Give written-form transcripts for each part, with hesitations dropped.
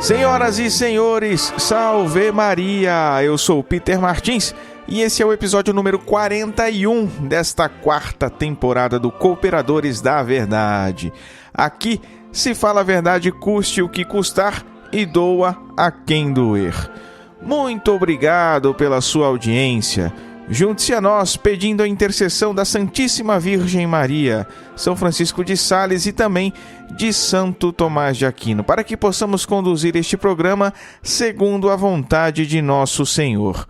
Senhoras e senhores, salve Maria! Eu sou o Peter Martins e esse é o episódio número 41 desta quarta temporada do Cooperadores da Verdade. Aqui se fala a verdade, custe o que custar e doa a quem doer. Muito obrigado pela sua audiência. Junte-se a nós pedindo a intercessão da Santíssima Virgem Maria, São Francisco de Sales e também de Santo Tomás de Aquino, para que possamos conduzir este programa segundo a vontade de nosso Senhor.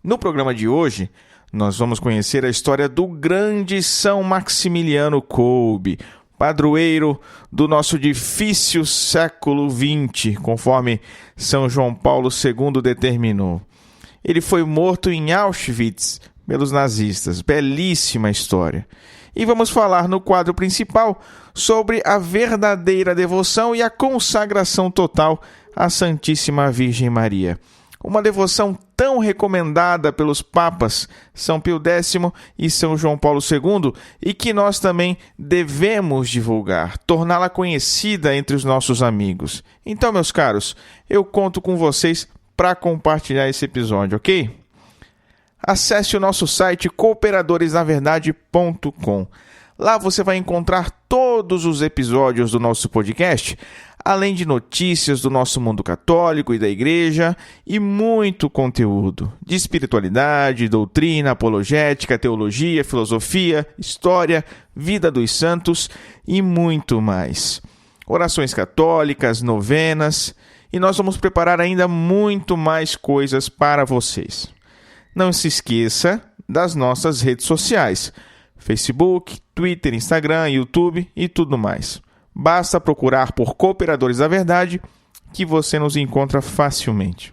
No programa de hoje, nós vamos conhecer a história do grande São Maximiliano Kolbe, padroeiro do nosso difícil século XX, conforme São João Paulo II determinou. Ele foi morto em Auschwitz pelos nazistas. Belíssima história. E vamos falar no quadro principal sobre a verdadeira devoção e a consagração total à Santíssima Virgem Maria. Uma devoção tão recomendada pelos papas São Pio X e São João Paulo II e que nós também devemos divulgar, torná-la conhecida entre os nossos amigos. Então, meus caros, eu conto com vocês para compartilhar esse episódio, ok? Acesse o nosso site cooperadoresnaverdade.com. Lá você vai encontrar todos os episódios do nosso podcast, além de notícias do nosso mundo católico e da igreja e muito conteúdo de espiritualidade, doutrina, apologética, teologia, filosofia, história, vida dos santos e muito mais. Orações católicas, novenas, e nós vamos preparar ainda muito mais coisas para vocês. Não se esqueça das nossas redes sociais, Facebook, Twitter, Instagram, YouTube e tudo mais. Basta procurar por Cooperadores da Verdade que você nos encontra facilmente.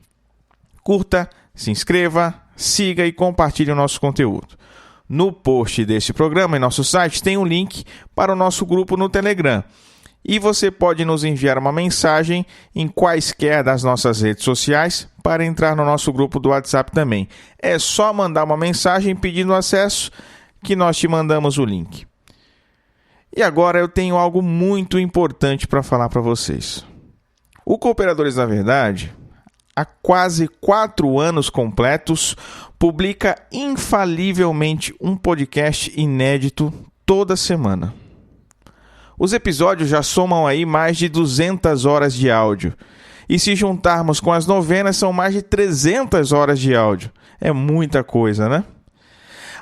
Curta, se inscreva, siga e compartilhe o nosso conteúdo. No post deste programa em nosso site tem um link para o nosso grupo no Telegram. E você pode nos enviar uma mensagem em quaisquer das nossas redes sociais para entrar no nosso grupo do WhatsApp também. É só mandar uma mensagem pedindo acesso que nós te mandamos o link. E agora eu tenho algo muito importante para falar para vocês. O Cooperadores da Verdade, há quase 4 anos completos, publica infalivelmente um podcast inédito toda semana. Os episódios já somam aí mais de 200 horas de áudio. E se juntarmos com as novenas, são mais de 300 horas de áudio. É muita coisa, né?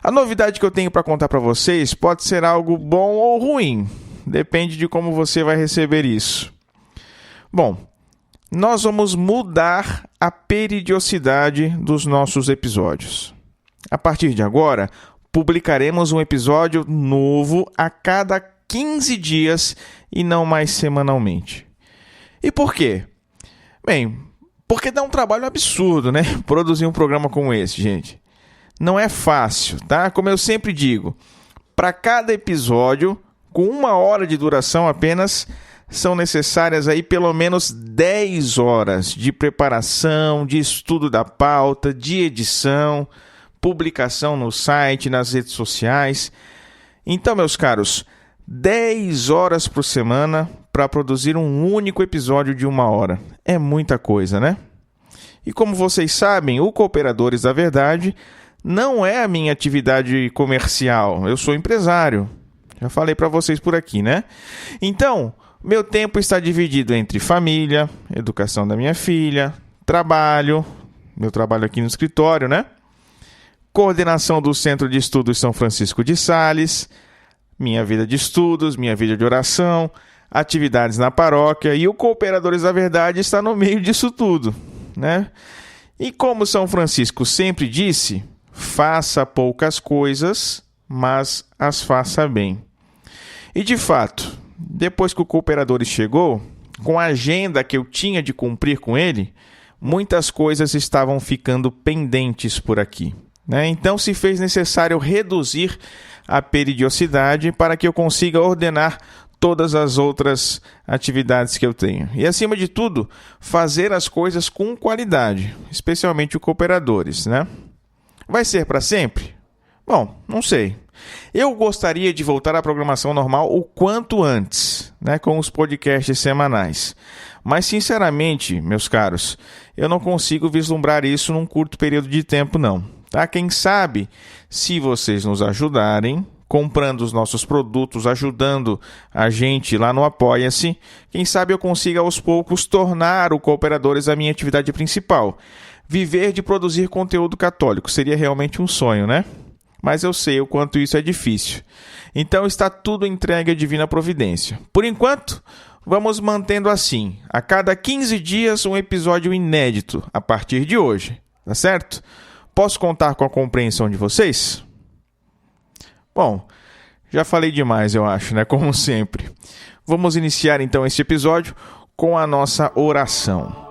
A novidade que eu tenho para contar para vocês pode ser algo bom ou ruim. Depende de como você vai receber isso. Bom, nós vamos mudar a periodicidade dos nossos episódios. A partir de agora, publicaremos um episódio novo a cada 15 dias e não mais semanalmente. E por quê? Bem, porque dá um trabalho absurdo, né? Produzir um programa como esse, gente. Não é fácil, tá? Como eu sempre digo, para cada episódio, com 1 hora de duração apenas, são necessárias aí pelo menos 10 horas de preparação, de estudo da pauta, de edição, publicação no site, nas redes sociais. Então, meus caros, 10 horas por semana para produzir um único episódio de 1 hora. É muita coisa, né? E como vocês sabem, o Cooperadores da Verdade não é a minha atividade comercial. Eu sou empresário. Já falei para vocês por aqui, né? Então, meu tempo está dividido entre família, educação da minha filha, trabalho, meu trabalho aqui no escritório, né? Coordenação do Centro de Estudos São Francisco de Sales, minha vida de estudos, minha vida de oração, atividades na paróquia e o Cooperadores da Verdade está no meio disso tudo, né? E como São Francisco sempre disse, faça poucas coisas, mas as faça bem. E de fato, depois que o Cooperadores chegou, com a agenda que eu tinha de cumprir com ele, muitas coisas estavam ficando pendentes por aqui, né? Então se fez necessário reduzir a periodicidade para que eu consiga ordenar todas as outras atividades que eu tenho. E, acima de tudo, fazer as coisas com qualidade, especialmente o Cooperadores, né? Vai ser para sempre? Bom, não sei. Eu gostaria de voltar à programação normal o quanto antes, né, com os podcasts semanais. Mas, sinceramente, meus caros, eu não consigo vislumbrar isso num curto período de tempo, não. Tá? Quem sabe, se vocês nos ajudarem, comprando os nossos produtos, ajudando a gente lá no Apoia-se, quem sabe eu consiga aos poucos tornar o Cooperadores a minha atividade principal. Viver de produzir conteúdo católico seria realmente um sonho, né? Mas eu sei o quanto isso é difícil. Então está tudo entregue à divina providência. Por enquanto, vamos mantendo assim. A cada 15 dias um episódio inédito, a partir de hoje. Tá certo? Posso contar com a compreensão de vocês? Bom, já falei demais, eu acho, né? Como sempre. Vamos iniciar então esse episódio com a nossa oração.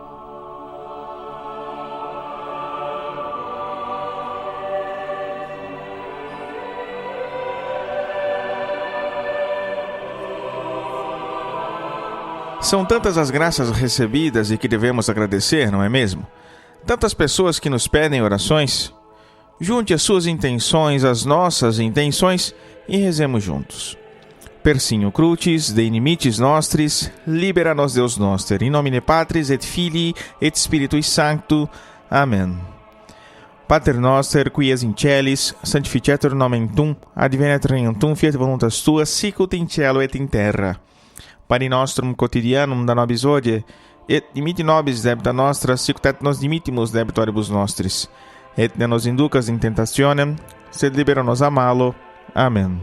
São tantas as graças recebidas e que devemos agradecer, não é mesmo? Tantas pessoas que nos pedem orações. Junte as suas intenções às nossas intenções e rezemos juntos. Persinho crucis, de inimitis nostris, libera nos Deus noster, in nomine Patris et Filii et Spiritui Sancto. Amen. Pater noster, qui es in celis, sanctificetur nomen tuum, adveniat regnum tuum, fiat voluntas tua, sicut in cielo et in terra. Pane nostrum quotidianum da nobis hodie, et dimitti nobis debita nostra, sicut et nos dimittimus debitoribus nostris. Et ne nos inducas in tentationem, sed libera nos a malo. Amen.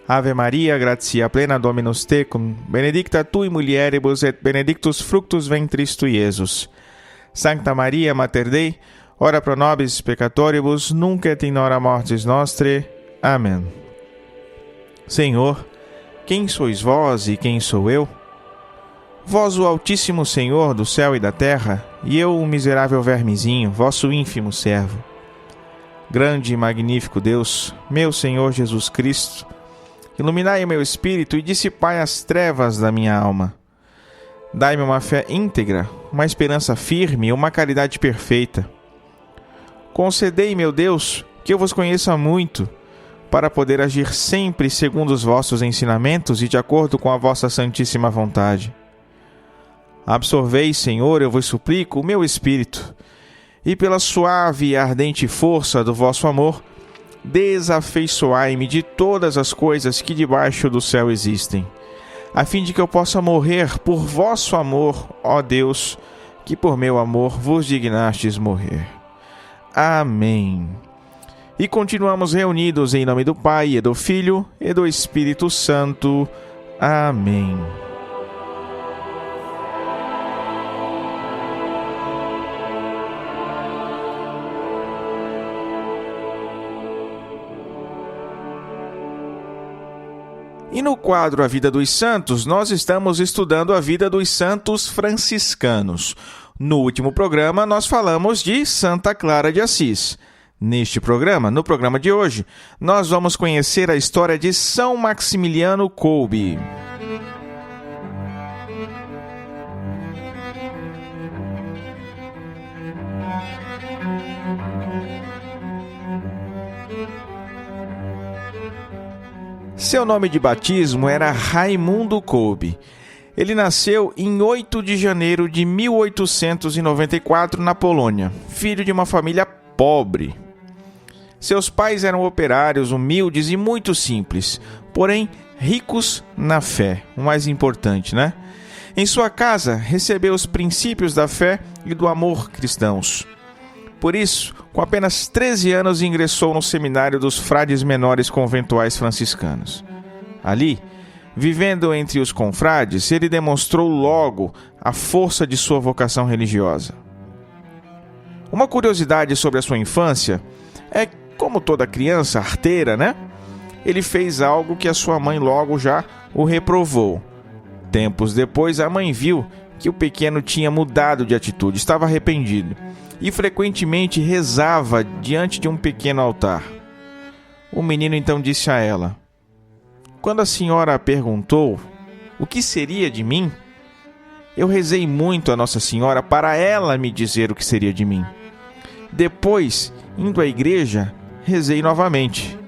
Ave Maria, gratia plena Dominus tecum, benedicta tui mulieribus et benedictus fructus ventris tui, Iesus. Sancta Maria, Mater Dei, ora pro nobis peccatoribus, nunc et in hora mortis nostre. Amen. Senhor, quem sois vós e quem sou eu? Vós, o Altíssimo Senhor do céu e da terra, e eu, o miserável vermezinho, vosso ínfimo servo. Grande e magnífico Deus, meu Senhor Jesus Cristo, iluminai o meu espírito e dissipai as trevas da minha alma. Dai-me uma fé íntegra, uma esperança firme e uma caridade perfeita. Concedei, meu Deus, que eu vos conheça muito, para poder agir sempre segundo os vossos ensinamentos e de acordo com a vossa santíssima vontade. Absorvei, Senhor, eu vos suplico, o meu espírito, e pela suave e ardente força do vosso amor, desafeiçoai-me de todas as coisas que debaixo do céu existem, a fim de que eu possa morrer por vosso amor, ó Deus, que por meu amor vos dignastes morrer. Amém. E continuamos reunidos em nome do Pai, e do Filho, e do Espírito Santo. Amém. E no quadro A Vida dos Santos, nós estamos estudando a vida dos santos franciscanos. No último programa, nós falamos de Santa Clara de Assis. No programa de hoje, nós vamos conhecer a história de São Maximiliano Kolbe. Seu nome de batismo era Raimundo Kolbe. Ele nasceu em 8 de janeiro de 1894 na Polônia, filho de uma família pobre. Seus pais eram operários, humildes e muito simples, porém ricos na fé, o mais importante, né? Em sua casa, recebeu os princípios da fé e do amor cristãos. Por isso, com apenas 13 anos, ingressou no seminário dos frades menores conventuais franciscanos. Ali, vivendo entre os confrades, ele demonstrou logo a força de sua vocação religiosa. Uma curiosidade sobre a sua infância é, como toda criança arteira, né? Ele fez algo que a sua mãe logo já o reprovou. Tempos depois, a mãe viu que o pequeno tinha mudado de atitude, estava arrependido e frequentemente rezava diante de um pequeno altar. O menino então disse a ela: "Quando a senhora perguntou o que seria de mim, eu rezei muito a Nossa Senhora para ela me dizer o que seria de mim. Depois, indo à igreja, rezei novamente.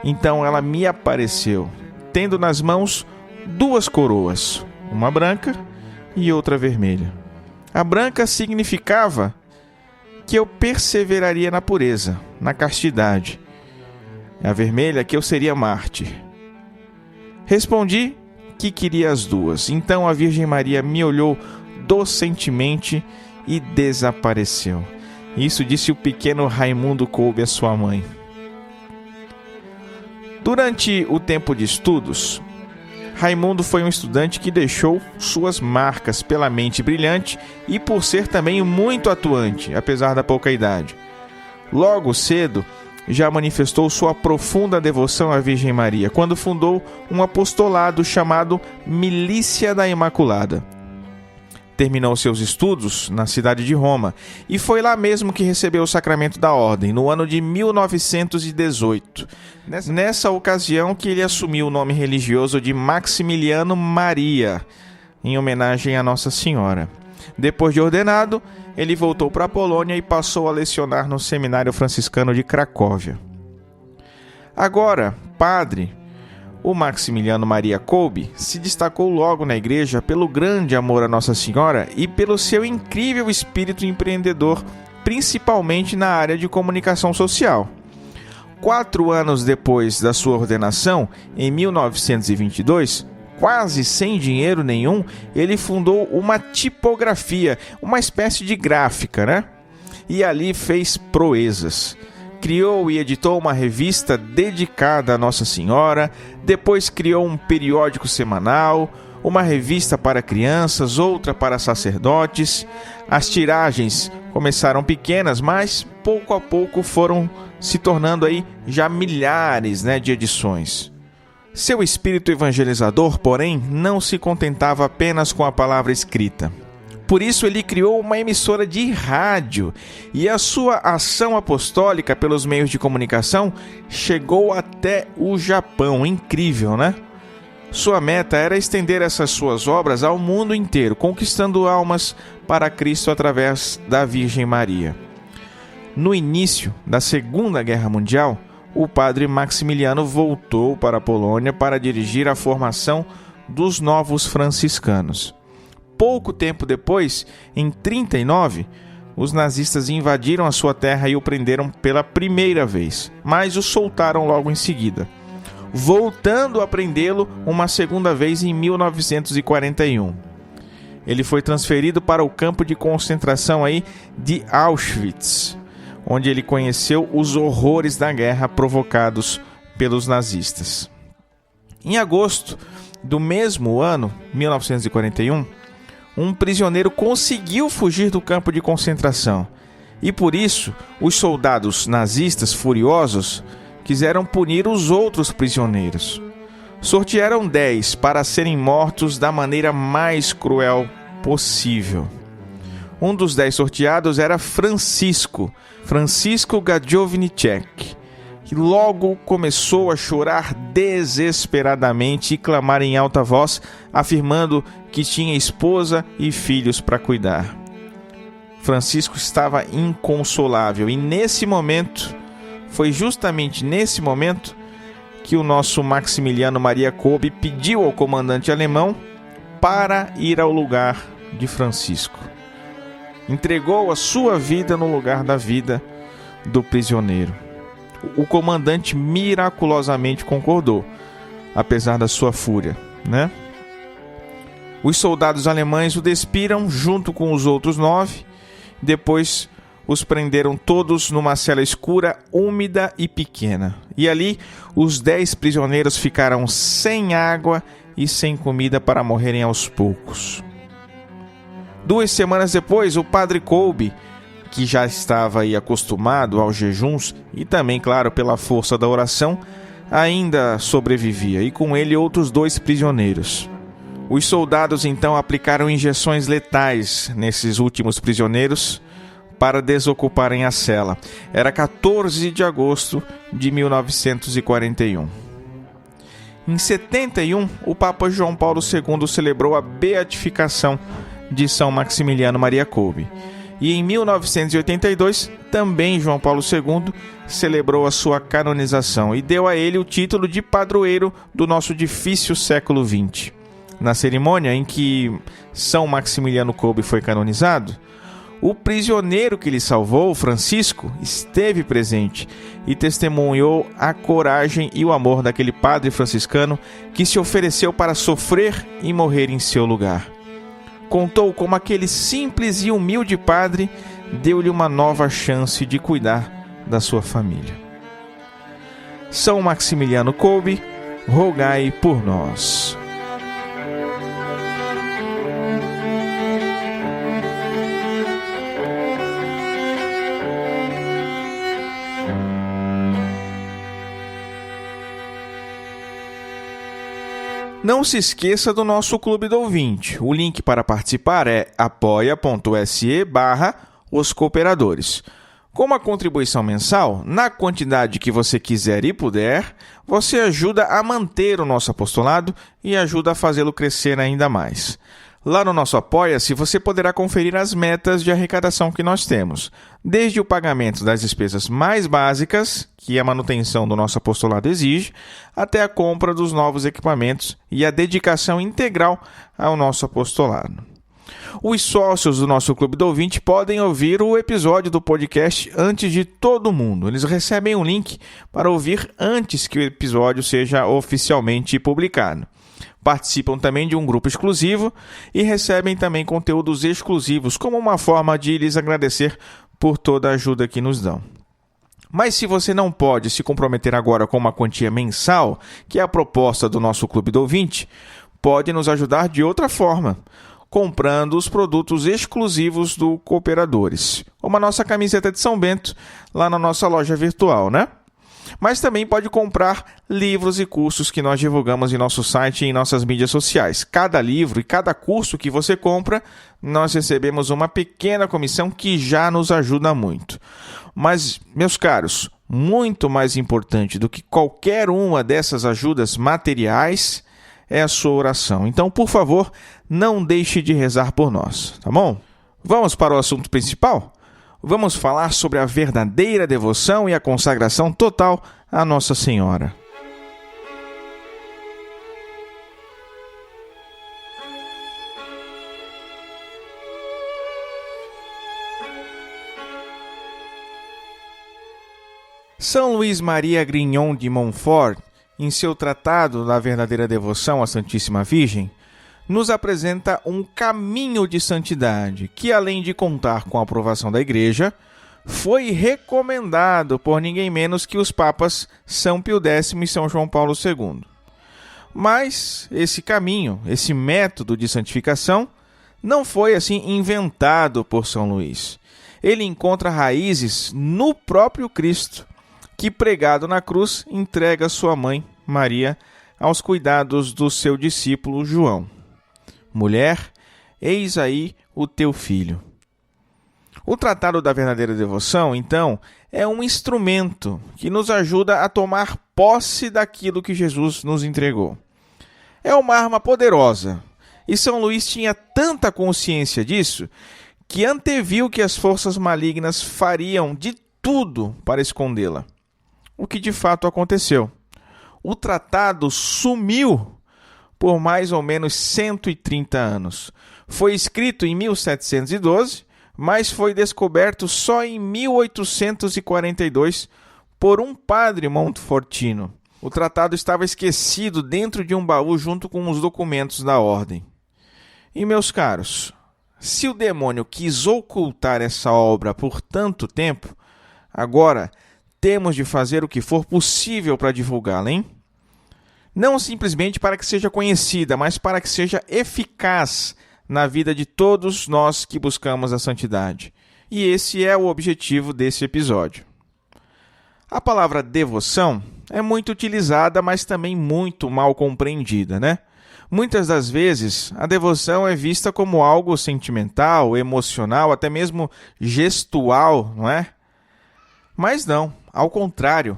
Então ela me apareceu, tendo nas mãos 2 coroas, uma branca e outra vermelha. A branca significava que eu perseveraria na pureza, na castidade. A vermelha, que eu seria mártir. Respondi que queria as 2. Então a Virgem Maria me olhou docentemente e desapareceu. Isso disse o pequeno Raimundo Kolbe à sua mãe. Durante o tempo de estudos, Raimundo foi um estudante que deixou suas marcas pela mente brilhante e por ser também muito atuante, apesar da pouca idade. Logo cedo, já manifestou sua profunda devoção à Virgem Maria, quando fundou um apostolado chamado Milícia da Imaculada. Terminou seus estudos na cidade de Roma e foi lá mesmo que recebeu o sacramento da ordem, no ano de 1918. Nessa ocasião que ele assumiu o nome religioso de Maximiliano Maria, em homenagem a Nossa Senhora. Depois de ordenado, ele voltou para a Polônia e passou a lecionar no Seminário Franciscano de Cracóvia. Agora, padre, o Maximiliano Maria Kolbe se destacou logo na igreja pelo grande amor a Nossa Senhora e pelo seu incrível espírito empreendedor, principalmente na área de comunicação social. 4 anos depois da sua ordenação, em 1922, quase sem dinheiro nenhum, ele fundou uma tipografia, uma espécie de gráfica, né? E ali fez proezas. Criou e editou uma revista dedicada a Nossa Senhora, depois criou um periódico semanal, uma revista para crianças, outra para sacerdotes. As tiragens começaram pequenas, mas pouco a pouco foram se tornando aí já milhares, de edições. Seu espírito evangelizador, porém, não se contentava apenas com a palavra escrita. Por isso ele criou uma emissora de rádio e a sua ação apostólica pelos meios de comunicação chegou até o Japão. Incrível, né? Sua meta era estender essas suas obras ao mundo inteiro, conquistando almas para Cristo através da Virgem Maria. No início da Segunda Guerra Mundial, o padre Maximiliano voltou para a Polônia para dirigir a formação dos novos franciscanos. Pouco tempo depois, em 1939, os nazistas invadiram a sua terra e o prenderam pela primeira vez, mas o soltaram logo em seguida, voltando a prendê-lo uma segunda vez em 1941. Ele foi transferido para o campo de concentração de Auschwitz, onde ele conheceu os horrores da guerra provocados pelos nazistas. Em agosto do mesmo ano, 1941, um prisioneiro conseguiu fugir do campo de concentração e, por isso, os soldados nazistas furiosos quiseram punir os outros prisioneiros. Sortearam 10 para serem mortos da maneira mais cruel possível. Um dos 10 sorteados era Francisco Gajowniczek, que logo começou a chorar desesperadamente e clamar em alta voz, afirmando que tinha esposa e filhos para cuidar. Francisco estava inconsolável e foi justamente nesse momento que o nosso Maximiliano Maria Kolbe pediu ao comandante alemão para ir ao lugar de Francisco. Entregou a sua vida no lugar da vida do prisioneiro. O comandante miraculosamente concordou, apesar da sua fúria, Os soldados alemães o despiram junto com os outros 9, depois os prenderam todos numa cela escura, úmida e pequena. E ali, os 10 prisioneiros ficaram sem água e sem comida para morrerem aos poucos. 2 semanas depois, o padre Kolbe, que já estava acostumado aos jejuns e também, claro, pela força da oração, ainda sobrevivia, e com ele outros 2 prisioneiros. Os soldados então aplicaram injeções letais nesses últimos prisioneiros para desocuparem a cela. Era 14 de agosto de 1941. Em 71, o Papa João Paulo II celebrou a beatificação de São Maximiliano Maria Kolbe. E em 1982, também João Paulo II celebrou a sua canonização e deu a ele o título de padroeiro do nosso difícil século XX. Na cerimônia em que São Maximiliano Kolbe foi canonizado, o prisioneiro que lhe salvou, Francisco, esteve presente e testemunhou a coragem e o amor daquele padre franciscano que se ofereceu para sofrer e morrer em seu lugar. Contou como aquele simples e humilde padre deu-lhe uma nova chance de cuidar da sua família. São Maximiliano Kolbe, rogai por nós. Não se esqueça do nosso Clube do Ouvinte. O link para participar é apoia.se/Os Cooperadores. Com uma contribuição mensal, na quantidade que você quiser e puder, você ajuda a manter o nosso apostolado e ajuda a fazê-lo crescer ainda mais. Lá no nosso Apoia-se, você poderá conferir as metas de arrecadação que nós temos, desde o pagamento das despesas mais básicas, que a manutenção do nosso apostolado exige, até a compra dos novos equipamentos e a dedicação integral ao nosso apostolado. Os sócios do nosso Clube do Ouvinte podem ouvir o episódio do podcast antes de todo mundo. Eles recebem um link para ouvir antes que o episódio seja oficialmente publicado. Participam também de um grupo exclusivo e recebem também conteúdos exclusivos como uma forma de lhes agradecer por toda a ajuda que nos dão. Mas se você não pode se comprometer agora com uma quantia mensal, que é a proposta do nosso Clube do Ouvinte, pode nos ajudar de outra forma, comprando os produtos exclusivos do Cooperadores, como a nossa camiseta de São Bento, lá na nossa loja virtual, né? Mas também pode comprar livros e cursos que nós divulgamos em nosso site e em nossas mídias sociais. Cada livro e cada curso que você compra, nós recebemos uma pequena comissão que já nos ajuda muito. Mas, meus caros, muito mais importante do que qualquer uma dessas ajudas materiais é a sua oração. Então, por favor, não deixe de rezar por nós, tá bom? Vamos para o assunto principal? Vamos falar sobre a verdadeira devoção e a consagração total à Nossa Senhora. São Luís Maria Grignon de Montfort, em seu tratado da verdadeira devoção à Santíssima Virgem, nos apresenta um caminho de santidade que, além de contar com a aprovação da Igreja, foi recomendado por ninguém menos que os papas São Pio X e São João Paulo II. Mas esse caminho, esse método de santificação, não foi assim inventado por São Luís. Ele encontra raízes no próprio Cristo, que, pregado na cruz, entrega sua mãe, Maria, aos cuidados do seu discípulo João. Mulher, eis aí o teu filho. O Tratado da Verdadeira Devoção, então, é um instrumento que nos ajuda a tomar posse daquilo que Jesus nos entregou. É uma arma poderosa, e São Luís tinha tanta consciência disso que anteviu que as forças malignas fariam de tudo para escondê-la. O que de fato aconteceu. O tratado sumiu por mais ou menos 130 anos. Foi escrito em 1712, mas foi descoberto só em 1842 por um padre montfortino. O tratado estava esquecido dentro de um baú junto com os documentos da ordem. E, meus caros, se o demônio quis ocultar essa obra por tanto tempo, agora temos de fazer o que for possível para divulgá-la, hein? Não simplesmente para que seja conhecida, mas para que seja eficaz na vida de todos nós que buscamos a santidade. E esse é o objetivo desse episódio. A palavra devoção é muito utilizada, mas também muito mal compreendida, né? Muitas das vezes, a devoção é vista como algo sentimental, emocional, até mesmo gestual, não é? Mas não, ao contrário.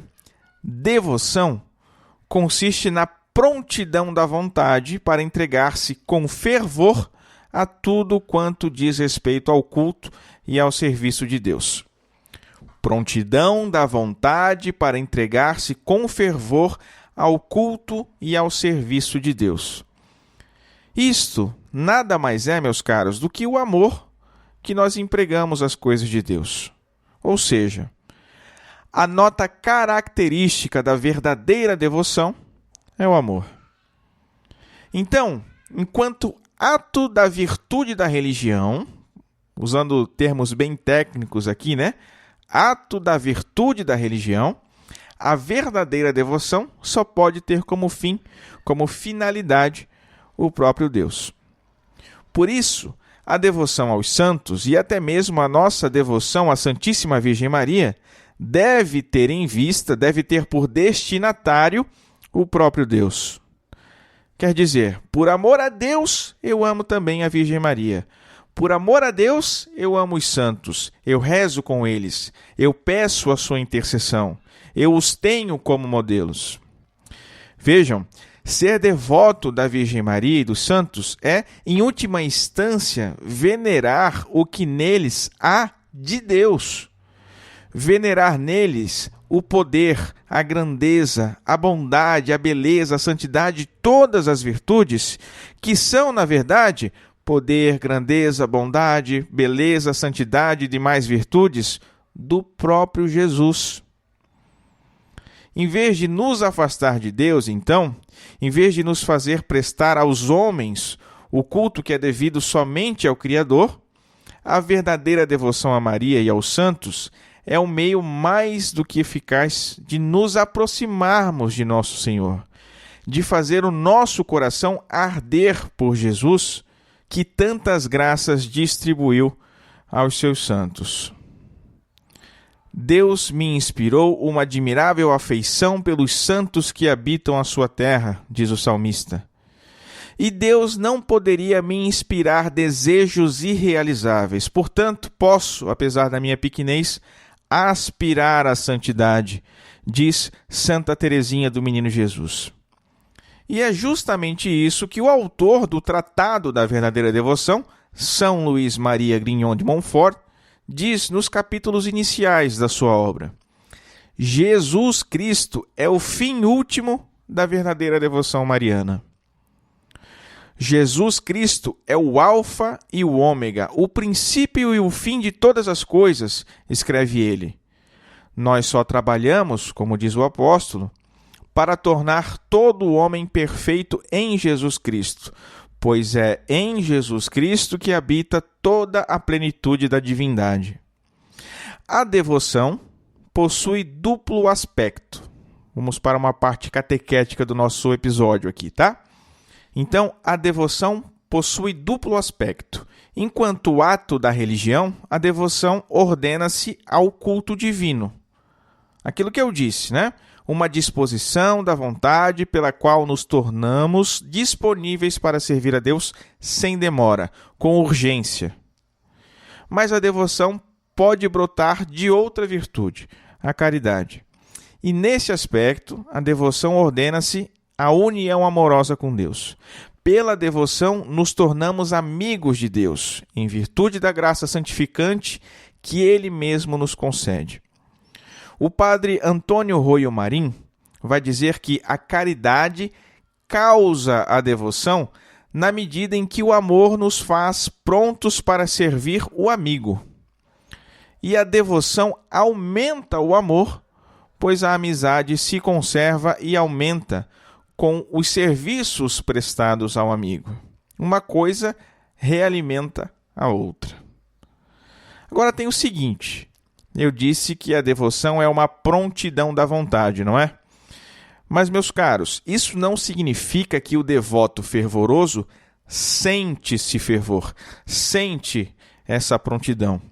Devoção consiste na prontidão da vontade para entregar-se com fervor a tudo quanto diz respeito ao culto e ao serviço de Deus. Prontidão da vontade para entregar-se com fervor ao culto e ao serviço de Deus. Isto nada mais é, meus caros, do que o amor que nós empregamos às coisas de Deus. Ou seja, a nota característica da verdadeira devoção é o amor. Então, enquanto ato da virtude da religião, usando termos bem técnicos aqui, né? Ato da virtude da religião, a verdadeira devoção só pode ter como fim, como finalidade, o próprio Deus. Por isso, a devoção aos santos e até mesmo a nossa devoção à Santíssima Virgem Maria deve ter em vista, deve ter por destinatário o próprio Deus. Quer dizer, por amor a Deus, eu amo também a Virgem Maria. Por amor a Deus, eu amo os santos, eu rezo com eles, eu peço a sua intercessão, eu os tenho como modelos. Vejam, ser devoto da Virgem Maria e dos santos é, em última instância, venerar o que neles há de Deus. Venerar neles o poder, a grandeza, a bondade, a beleza, a santidade, todas as virtudes, que são, na verdade, poder, grandeza, bondade, beleza, santidade e demais virtudes do próprio Jesus. Em vez de nos afastar de Deus, então, em vez de nos fazer prestar aos homens o culto que é devido somente ao Criador, a verdadeira devoção a Maria e aos santos é um meio mais do que eficaz de nos aproximarmos de nosso Senhor, de fazer o nosso coração arder por Jesus, que tantas graças distribuiu aos seus santos. Deus me inspirou uma admirável afeição pelos santos que habitam a sua terra, diz o salmista. E Deus não poderia me inspirar desejos irrealizáveis. Portanto, posso, apesar da minha pequenez, aspirar à santidade, diz Santa Teresinha do Menino Jesus. E é justamente isso que o autor do Tratado da Verdadeira Devoção, São Luís Maria Grignon de Montfort, diz nos capítulos iniciais da sua obra. Jesus Cristo é o fim último da verdadeira devoção mariana. Jesus Cristo é o alfa e o ômega, o princípio e o fim de todas as coisas, escreve ele. Nós só trabalhamos, como diz o apóstolo, para tornar todo o homem perfeito em Jesus Cristo, pois é em Jesus Cristo que habita toda a plenitude da divindade. A devoção possui duplo aspecto. Vamos para uma parte catequética do nosso episódio aqui, tá? Então, a devoção possui duplo aspecto. Enquanto ato da religião, a devoção ordena-se ao culto divino. Aquilo que eu disse, né? Uma disposição da vontade pela qual nos tornamos disponíveis para servir a Deus sem demora, com urgência. Mas a devoção pode brotar de outra virtude, a caridade. E nesse aspecto, a devoção ordena-se a união amorosa com Deus. Pela devoção, nos tornamos amigos de Deus, em virtude da graça santificante que Ele mesmo nos concede. O padre Antônio Royo Marim vai dizer que a caridade causa a devoção na medida em que o amor nos faz prontos para servir o amigo. E a devoção aumenta o amor, pois a amizade se conserva e aumenta com os serviços prestados ao amigo. Uma coisa realimenta a outra. Agora tem o seguinte, eu disse que a devoção é uma prontidão da vontade, não é? Mas, meus caros, isso não significa que o devoto fervoroso sente esse fervor, sente essa prontidão.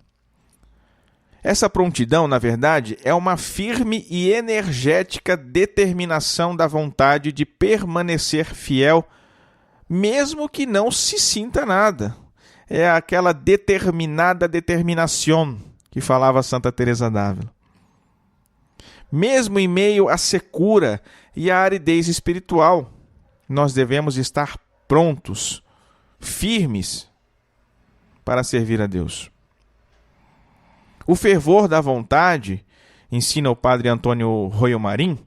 Essa prontidão, na verdade, é uma firme e energética determinação da vontade de permanecer fiel, mesmo que não se sinta nada. É aquela determinada determinação que falava Santa Teresa d'Ávila. Mesmo em meio à secura e à aridez espiritual, nós devemos estar prontos, firmes, para servir a Deus. O fervor da vontade, ensina o padre Antônio Royo Marim,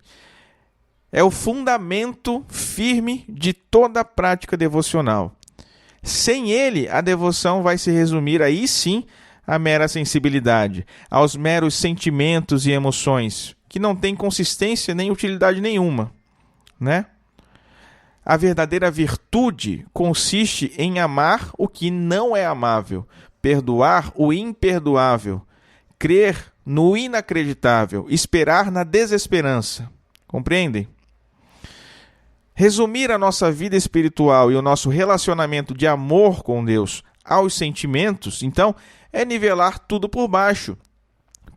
é o fundamento firme de toda a prática devocional. Sem ele, a devoção vai se resumir aí sim à mera sensibilidade, aos meros sentimentos e emoções, que não têm consistência nem utilidade nenhuma, né? A verdadeira virtude consiste em amar o que não é amável, perdoar o imperdoável, crer no inacreditável, esperar na desesperança. Compreendem? Resumir a nossa vida espiritual e o nosso relacionamento de amor com Deus aos sentimentos, então, é nivelar tudo por baixo,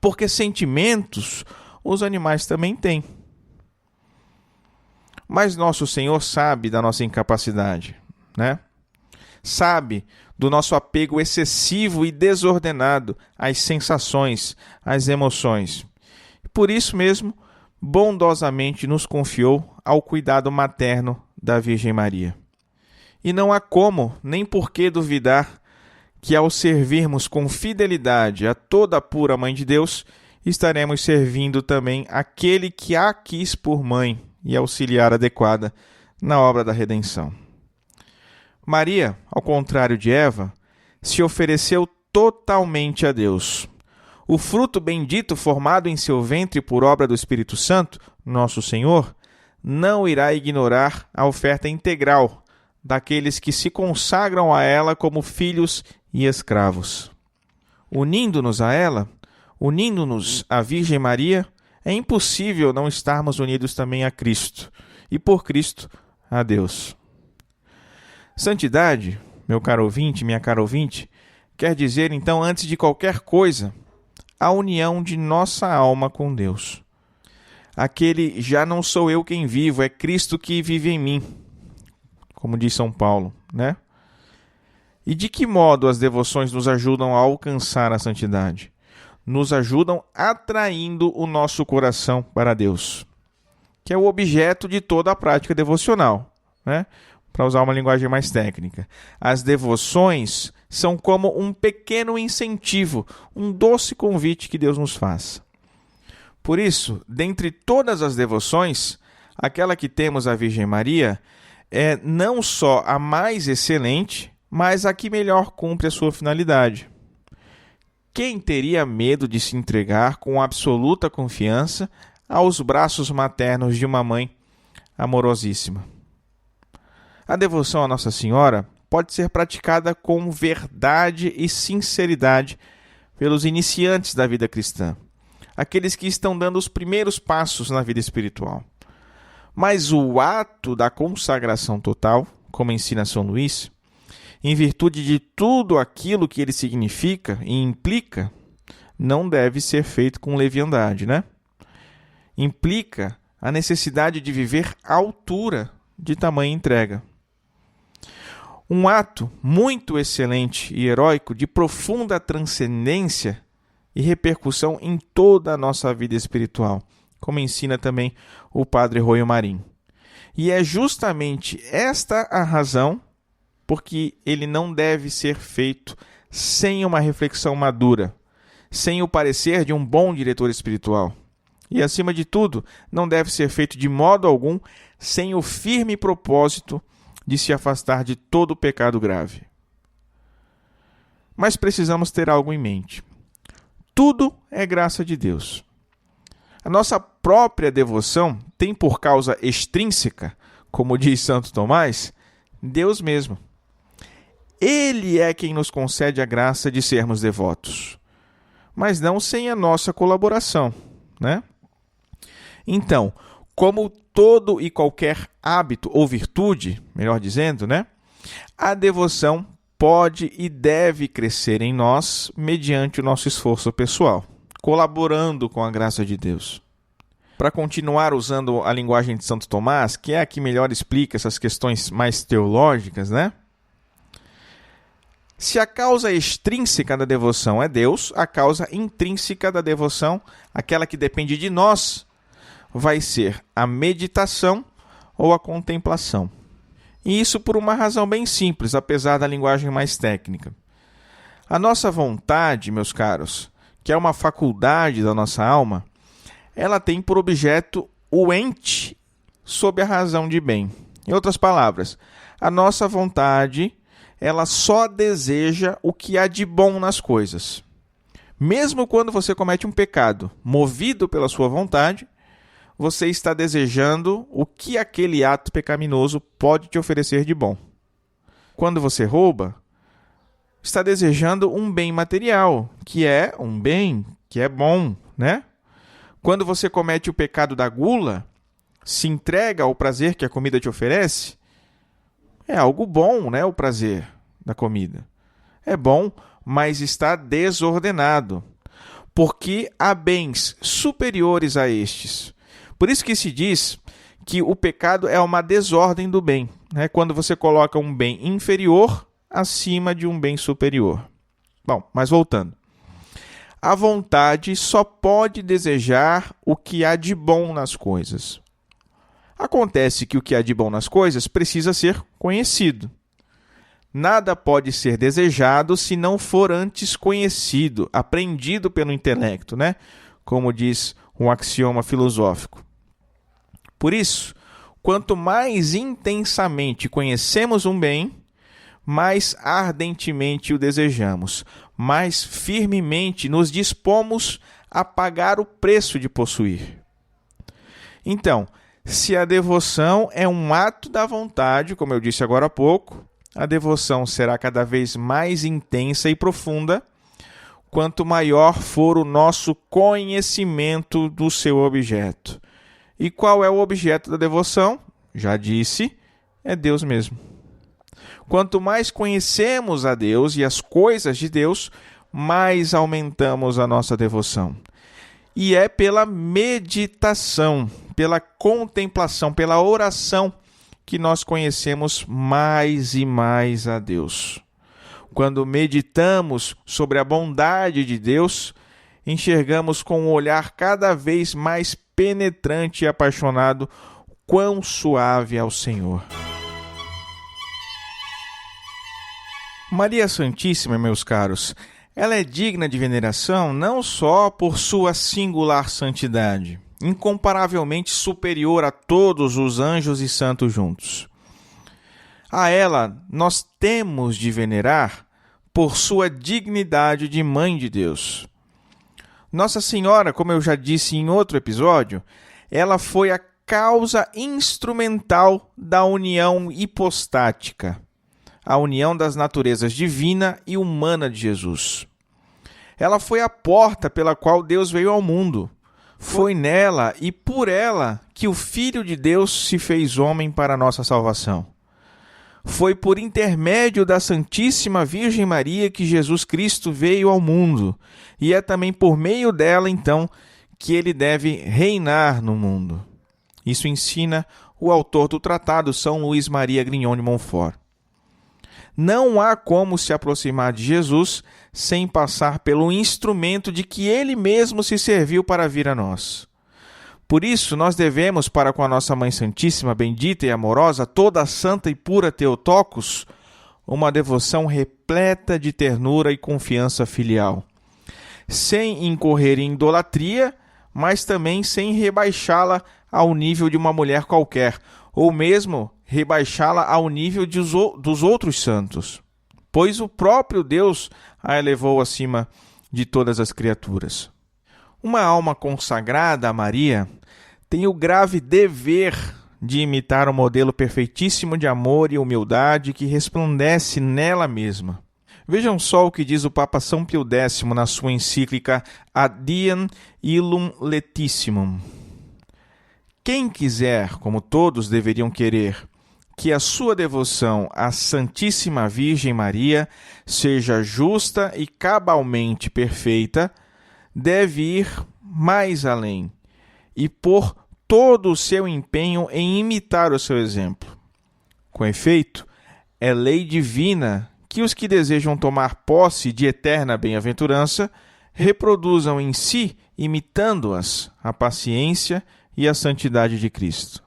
porque sentimentos os animais também têm. Mas nosso Senhor sabe da nossa incapacidade, né? Sabe do nosso apego excessivo e desordenado às sensações, às emoções. Por isso mesmo, bondosamente nos confiou ao cuidado materno da Virgem Maria. E não há como, nem por que duvidar que ao servirmos com fidelidade a toda a pura Mãe de Deus, estaremos servindo também aquele que a quis por mãe e auxiliar adequada na obra da redenção. Maria, ao contrário de Eva, se ofereceu totalmente a Deus. O fruto bendito formado em seu ventre por obra do Espírito Santo, nosso Senhor, não irá ignorar a oferta integral daqueles que se consagram a ela como filhos e escravos. Unindo-nos a ela, unindo-nos à Virgem Maria, é impossível não estarmos unidos também a Cristo e, por Cristo, a Deus. Santidade, meu caro ouvinte, minha cara ouvinte, quer dizer, então, antes de qualquer coisa, a união de nossa alma com Deus. Aquele já não sou eu quem vivo, é Cristo que vive em mim, como diz São Paulo, né? E de que modo as devoções nos ajudam a alcançar a santidade? Nos ajudam atraindo o nosso coração para Deus, que é o objeto de toda a prática devocional, né? Para usar uma linguagem mais técnica. As devoções são como um pequeno incentivo, um doce convite que Deus nos faz. Por isso, dentre todas as devoções, aquela que temos à Virgem Maria é não só a mais excelente, mas a que melhor cumpre a sua finalidade. Quem teria medo de se entregar com absoluta confiança aos braços maternos de uma mãe amorosíssima? A devoção a Nossa Senhora pode ser praticada com verdade e sinceridade pelos iniciantes da vida cristã, aqueles que estão dando os primeiros passos na vida espiritual. Mas o ato da consagração total, como ensina São Luís, em virtude de tudo aquilo que ele significa e implica, não deve ser feito com leviandade, né? Implica a necessidade de viver à altura de tamanha entrega. Um ato muito excelente e heróico, de profunda transcendência e repercussão em toda a nossa vida espiritual, como ensina também o padre Roio Marim. E é justamente esta a razão porque ele não deve ser feito sem uma reflexão madura, sem o parecer de um bom diretor espiritual. E, acima de tudo, não deve ser feito de modo algum sem o firme propósito de se afastar de todo o pecado grave. Mas precisamos ter algo em mente. Tudo é graça de Deus. A nossa própria devoção tem por causa extrínseca, como diz Santo Tomás, Deus mesmo. Ele é quem nos concede a graça de sermos devotos, mas não sem a nossa colaboração, né? Então, como todo e qualquer hábito ou virtude, melhor dizendo, né? A devoção pode e deve crescer em nós mediante o nosso esforço pessoal, colaborando com a graça de Deus. Para continuar usando a linguagem de Santo Tomás, que é a que melhor explica essas questões mais teológicas, né? Se a causa extrínseca da devoção é Deus, a causa intrínseca da devoção, aquela que depende de nós, vai ser a meditação ou a contemplação. E isso por uma razão bem simples, apesar da linguagem mais técnica. A nossa vontade, meus caros, que é uma faculdade da nossa alma, ela tem por objeto o ente sob a razão de bem. Em outras palavras, a nossa vontade ela só deseja o que há de bom nas coisas. Mesmo quando você comete um pecado, movido pela sua vontade, você está desejando o que aquele ato pecaminoso pode te oferecer de bom. Quando você rouba, está desejando um bem material, que é um bem que é bom, né? Quando você comete o pecado da gula, se entrega ao prazer que a comida te oferece, é algo bom, né? O prazer da comida. É bom, mas está desordenado, porque há bens superiores a estes. Por isso que se diz que o pecado é uma desordem do bem, né? Quando você coloca um bem inferior acima de um bem superior. Bom, mas voltando. A vontade só pode desejar o que há de bom nas coisas. Acontece que o que há de bom nas coisas precisa ser conhecido. Nada pode ser desejado se não for antes conhecido, aprendido pelo intelecto, né? Como diz um axioma filosófico. Por isso, quanto mais intensamente conhecemos um bem, mais ardentemente o desejamos, mais firmemente nos dispomos a pagar o preço de possuir. Então, se a devoção é um ato da vontade, como eu disse agora há pouco, a devoção será cada vez mais intensa e profunda, quanto maior for o nosso conhecimento do seu objeto. E qual é o objeto da devoção? Já disse, é Deus mesmo. Quanto mais conhecemos a Deus e as coisas de Deus, mais aumentamos a nossa devoção. E é pela meditação, pela contemplação, pela oração que nós conhecemos mais e mais a Deus. Quando meditamos sobre a bondade de Deus, enxergamos com um olhar cada vez mais penetrante e apaixonado quão suave é o Senhor. Maria Santíssima, meus caros, ela é digna de veneração não só por sua singular santidade, incomparavelmente superior a todos os anjos e santos juntos. A ela nós temos de venerar por sua dignidade de Mãe de Deus. Nossa Senhora, como eu já disse em outro episódio, ela foi a causa instrumental da união hipostática, a união das naturezas divina e humana de Jesus. Ela foi a porta pela qual Deus veio ao mundo. Foi nela e por ela que o Filho de Deus se fez homem para a nossa salvação. Foi por intermédio da Santíssima Virgem Maria que Jesus Cristo veio ao mundo, e é também por meio dela, então, que ele deve reinar no mundo. Isso ensina o autor do tratado, São Luís Maria Grignon de Montfort. Não há como se aproximar de Jesus sem passar pelo instrumento de que ele mesmo se serviu para vir a nós. Por isso, nós devemos, para com a nossa Mãe Santíssima, bendita e amorosa, toda a santa e pura Theotokos, uma devoção repleta de ternura e confiança filial, sem incorrer em idolatria, mas também sem rebaixá-la ao nível de uma mulher qualquer, ou mesmo rebaixá-la ao nível dos outros santos, pois o próprio Deus a elevou acima de todas as criaturas. Uma alma consagrada a Maria tem o grave dever de imitar o modelo perfeitíssimo de amor e humildade que resplandece nela mesma. Vejam só o que diz o Papa São Pio X na sua encíclica Ad Diem Illum Letissimum. Quem quiser, como todos deveriam querer, que a sua devoção à Santíssima Virgem Maria seja justa e cabalmente perfeita, deve ir mais além e pôr todo o seu empenho em imitar o seu exemplo. Com efeito, é lei divina que os que desejam tomar posse de eterna bem-aventurança reproduzam em si, imitando-as, a paciência e a santidade de Cristo.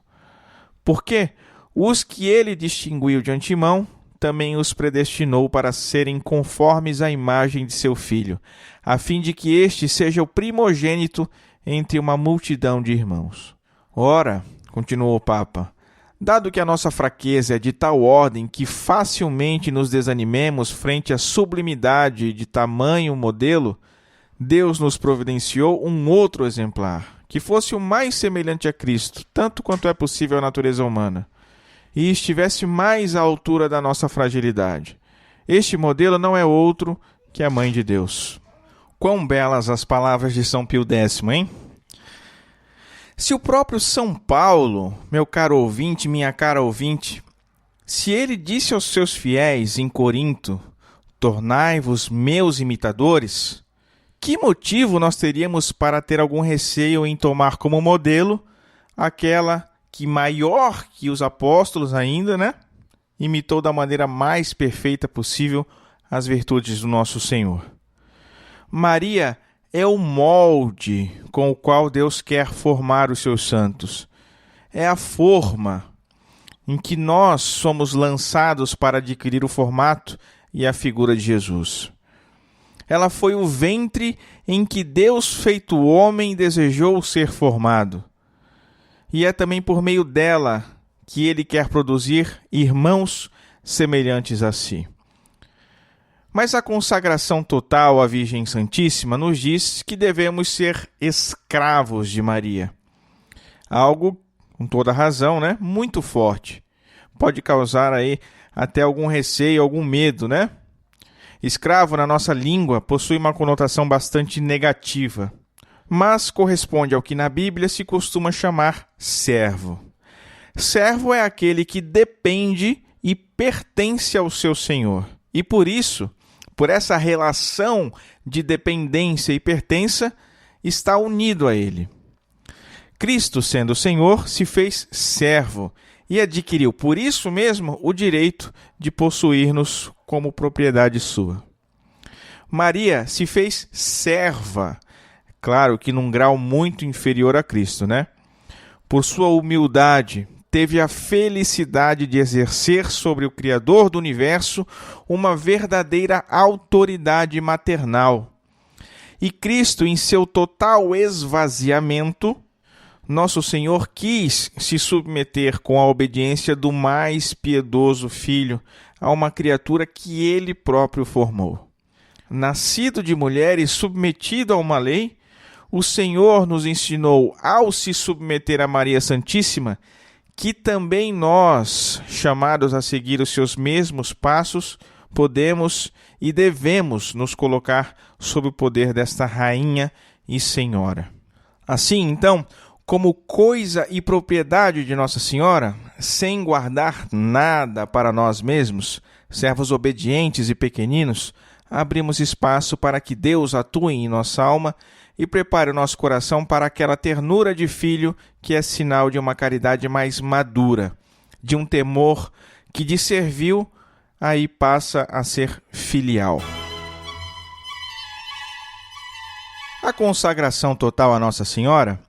Porque os que ele distinguiu de antemão, também os predestinou para serem conformes à imagem de seu Filho, a fim de que este seja o primogênito entre uma multidão de irmãos. Ora, continuou o Papa, Dado que a nossa fraqueza é de tal ordem que facilmente nos desanimemos frente à sublimidade de tamanho modelo, Deus nos providenciou um outro exemplar, que fosse o mais semelhante a Cristo, tanto quanto é possível à natureza humana, e estivesse mais à altura da nossa fragilidade. Este modelo não é outro que a Mãe de Deus. Quão belas as palavras de São Pio X, hein? Se o próprio São Paulo, meu caro ouvinte, minha cara ouvinte, se ele disse aos seus fiéis em Corinto, tornai-vos meus imitadores, que motivo nós teríamos para ter algum receio em tomar como modelo aquela que maior que os apóstolos ainda, imitou da maneira mais perfeita possível as virtudes do nosso Senhor. Maria é o molde com o qual Deus quer formar os seus santos. É a forma em que nós somos lançados para adquirir o formato e a figura de Jesus. Ela foi o ventre em que Deus, feito homem, desejou ser formado. E é também por meio dela que ele quer produzir irmãos semelhantes a si. Mas a consagração total à Virgem Santíssima nos diz que devemos ser escravos de Maria. Algo, com toda razão, muito forte. Pode causar aí até algum receio, algum medo, Escravo, na nossa língua, possui uma conotação bastante negativa, mas corresponde ao que na Bíblia se costuma chamar servo. Servo é aquele que depende e pertence ao seu Senhor. E por isso, por essa relação de dependência e pertença, está unido a Ele. Cristo, sendo o Senhor, se fez servo e adquiriu, por isso mesmo, o direito de possuir-nos como propriedade sua. Maria se fez serva, claro que num grau muito inferior a Cristo, Por sua humildade, teve a felicidade de exercer sobre o Criador do Universo uma verdadeira autoridade maternal. E Cristo, em seu total esvaziamento, nosso Senhor quis se submeter com a obediência do mais piedoso Filho a uma criatura que Ele próprio formou. Nascido de mulher e submetido a uma lei, o Senhor nos ensinou, ao se submeter a Maria Santíssima, que também nós, chamados a seguir os seus mesmos passos, podemos e devemos nos colocar sob o poder desta Rainha e Senhora. Assim, então, como coisa e propriedade de Nossa Senhora, sem guardar nada para nós mesmos, servos obedientes e pequeninos, abrimos espaço para que Deus atue em nossa alma e prepare o nosso coração para aquela ternura de filho que é sinal de uma caridade mais madura, de um temor que de servil aí passa a ser filial. A consagração total a Nossa Senhora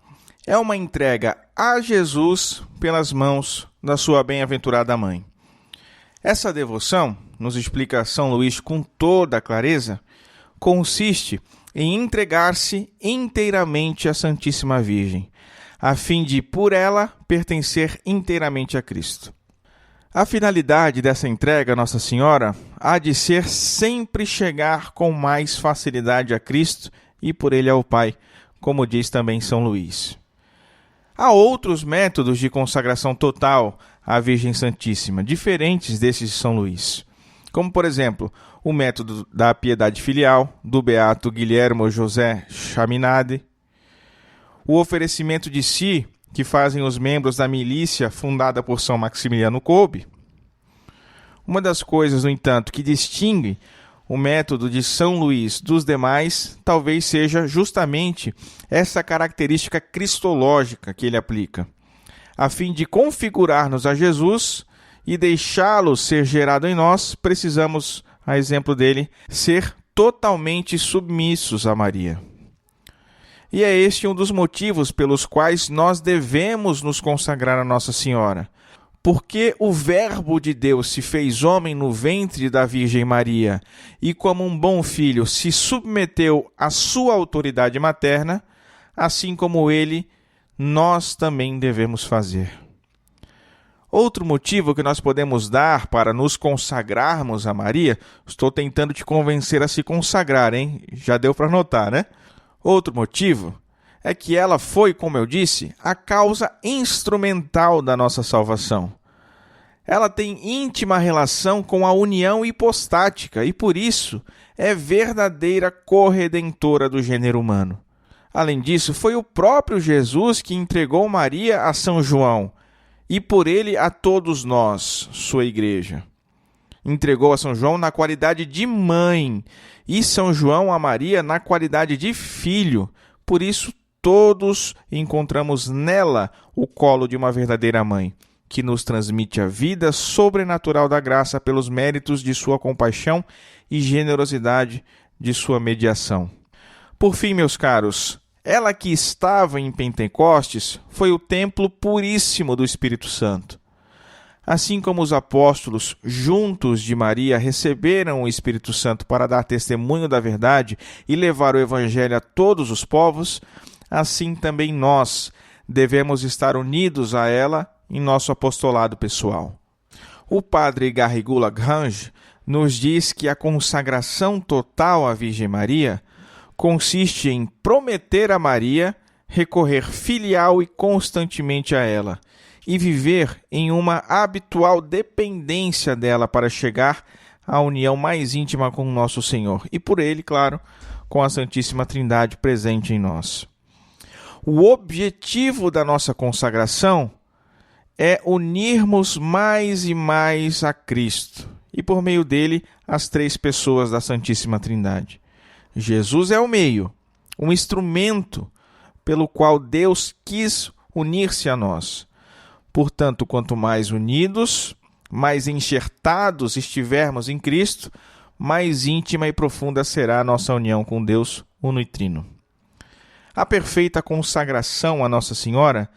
é uma entrega a Jesus pelas mãos da sua bem-aventurada mãe. Essa devoção, nos explica São Luís com toda a clareza, consiste em entregar-se inteiramente à Santíssima Virgem, a fim de, por ela, pertencer inteiramente a Cristo. A finalidade dessa entrega a Nossa Senhora há de ser sempre chegar com mais facilidade a Cristo e por Ele ao Pai, como diz também São Luís. Há outros métodos de consagração total à Virgem Santíssima, diferentes desses de São Luís, como, por exemplo, o método da piedade filial, do beato Guilhermo José Chaminade, o oferecimento de si, que fazem os membros da milícia fundada por São Maximiliano Kolbe. Uma das coisas, no entanto, que distingue o método de São Luís dos demais, talvez seja justamente essa característica cristológica que ele aplica, a fim de configurar-nos a Jesus e deixá-lo ser gerado em nós, precisamos, a exemplo dele, ser totalmente submissos a Maria. E é este um dos motivos pelos quais nós devemos nos consagrar a Nossa Senhora, porque o Verbo de Deus se fez homem no ventre da Virgem Maria e, como um bom filho, se submeteu à sua autoridade materna, assim como ele, nós também devemos fazer. Outro motivo que nós podemos dar para nos consagrarmos a Maria, estou tentando te convencer a se consagrar, hein? Já deu para notar, né? Outro motivo é que ela foi, como eu disse, a causa instrumental da nossa salvação. Ela tem íntima relação com a união hipostática e, por isso, é verdadeira corredentora do gênero humano. Além disso, foi o próprio Jesus que entregou Maria a São João e, por ele, a todos nós, sua igreja. Entregou a São João na qualidade de mãe e São João a Maria na qualidade de filho. Por isso, todos encontramos nela o colo de uma verdadeira mãe, que nos transmite a vida sobrenatural da graça pelos méritos de sua compaixão e generosidade de sua mediação. Por fim, meus caros, ela que estava em Pentecostes foi o templo puríssimo do Espírito Santo. Assim como os apóstolos, juntos de Maria, receberam o Espírito Santo para dar testemunho da verdade e levar o Evangelho a todos os povos, assim também nós devemos estar unidos a ela em nosso apostolado pessoal. O padre Garrigou Lagrange nos diz que a consagração total à Virgem Maria consiste em prometer a Maria, recorrer filial e constantemente a ela, e viver em uma habitual dependência dela para chegar à união mais íntima com o nosso Senhor, e por ele, claro, com a Santíssima Trindade presente em nós. O objetivo da nossa consagração é unirmos mais e mais a Cristo, e por meio dele, as três pessoas da Santíssima Trindade. Jesus é o meio, um instrumento pelo qual Deus quis unir-se a nós. Portanto, quanto mais unidos, mais enxertados estivermos em Cristo, mais íntima e profunda será a nossa união com Deus uno e trino. A perfeita consagração a Nossa Senhora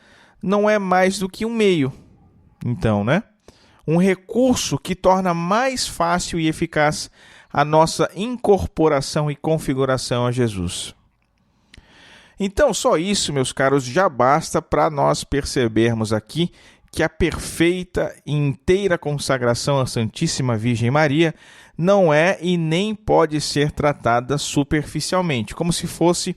não é mais do que um meio, então, um recurso que torna mais fácil e eficaz a nossa incorporação e configuração a Jesus. Então, só isso, meus caros, já basta para nós percebermos aqui que a perfeita e inteira consagração à Santíssima Virgem Maria não é e nem pode ser tratada superficialmente, como se fosse